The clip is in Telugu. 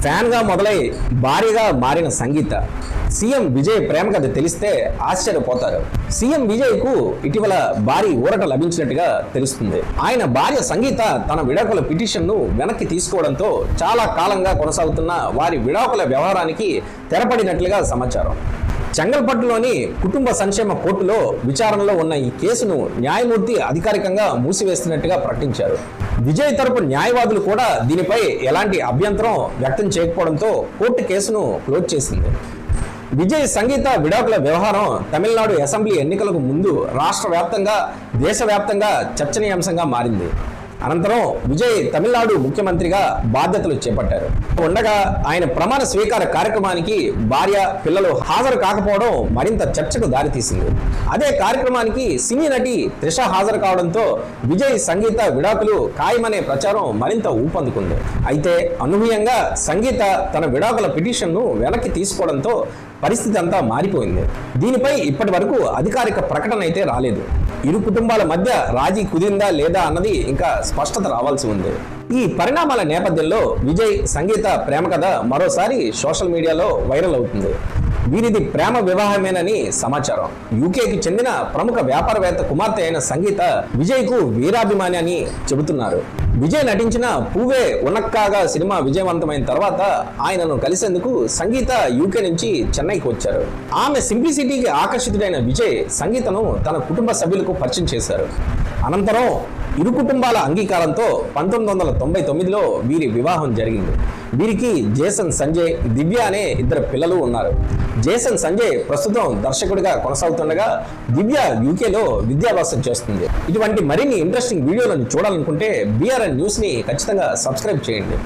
ఫ్యాన్ గా మొదలై భారీగా మారిన సంగీత సీఎం విజయ్ ప్రేమ కథ తెలిస్తే ఆశ్చర్యపోతారు. సీఎం విజయ్ కు ఇటీవల భారీ ఊరట లభించినట్టుగా తెలుస్తుంది. ఆయన భార్య సంగీత తన విడాకుల పిటిషన్ ను వెనక్కి తీసుకోవడంతో చాలా కాలంగా కొనసాగుతున్న వారి విడాకుల వ్యవహారానికి తెరపడినట్లుగా సమాచారం. చెంగల్పట్టులోని కుటుంబ సంక్షేమ కోర్టులో విచారణలో ఉన్న ఈ కేసును న్యాయమూర్తి అధికారికంగా మూసివేస్తున్నట్టుగా ప్రకటించారు. విజయ్ తరపు న్యాయవాదులు కూడా దీనిపై ఎలాంటి అభ్యంతరం వ్యక్తం చేయకపోవడంతో కోర్టు కేసును క్లోజ్ చేసింది. విజయ్ సంగీత విడాకుల వ్యవహారం తమిళనాడు అసెంబ్లీ ఎన్నికలకు ముందు రాష్ట్ర వ్యాప్తంగా దేశవ్యాప్తంగా చర్చనీయాంశంగా మారింది. అనంతరం విజయ్ తమిళనాడు ముఖ్యమంత్రిగా బాధ్యతలు చేపట్టారు. ఉండగా ఆయన ప్రమాణ స్వీకార కార్యక్రమానికి భార్య పిల్లలు హాజరు కాకపోవడం మరింత చర్చకు దారితీసింది. అదే కార్యక్రమానికి సినీ నటి త్రిష హాజరు కావడంతో విజయ్ సంగీత విడాకులు ఖాయమనే ప్రచారం మరింత ఊపందుకుంది. అయితే అనూహ్యంగా సంగీత తన విడాకుల పిటిషన్ను వెనక్కి తీసుకోవడంతో పరిస్థితి అంతా మారిపోయింది. దీనిపై ఇప్పటి వరకు అధికారిక ప్రకటన అయితే రాలేదు. ఇరు కుటుంబాల మధ్య రాజీ కుదిరిందా లేదా అన్నది ఇంకా స్పష్టత రావాల్సి ఉంది. ఈ పరిణామాల నేపథ్యంలో విజయ్ సంగీత ప్రేమ కథ మరోసారి సోషల్ మీడియాలో వైరల్ అవుతుంది. వీరిది ప్రేమ వివాహమేనని సమాచారం. యూకేకి చెందిన ప్రముఖ వ్యాపారవేత్త కుమార్తె అయిన సంగీత విజయ్ కు వీరాభిమాని అని చెబుతున్నారు. విజయ్ నటించిన పూవే ఉన్నక్కాగా సినిమా విజయవంతమైన తర్వాత ఆయనను కలిసేందుకు సంగీత యూకే నుంచి చెన్నైకి వచ్చారు. ఆమె సింప్లిసిటీకి ఆకర్షితుడైన విజయ్ సంగీతను తన కుటుంబ సభ్యులకు పరిచయం చేశారు. అనంతరం ఇరు కుటుంబాల అంగీకారంతో 1999లో వీరి వివాహం జరిగింది. వీరికి జేసన్ సంజయ్, దివ్య అనే ఇద్దరు పిల్లలు ఉన్నారు. జేసన్ సంజయ్ ప్రస్తుతం దర్శకుడిగా కొనసాగుతుండగా దివ్య యూకేలో విద్యాభ్యాసం చేస్తుంది. ఇటువంటి మరిన్ని ఇంట్రెస్టింగ్ వీడియోలను చూడాలనుకుంటే BRN న్యూస్ ని ఖచ్చితంగా సబ్స్క్రైబ్ చేయండి.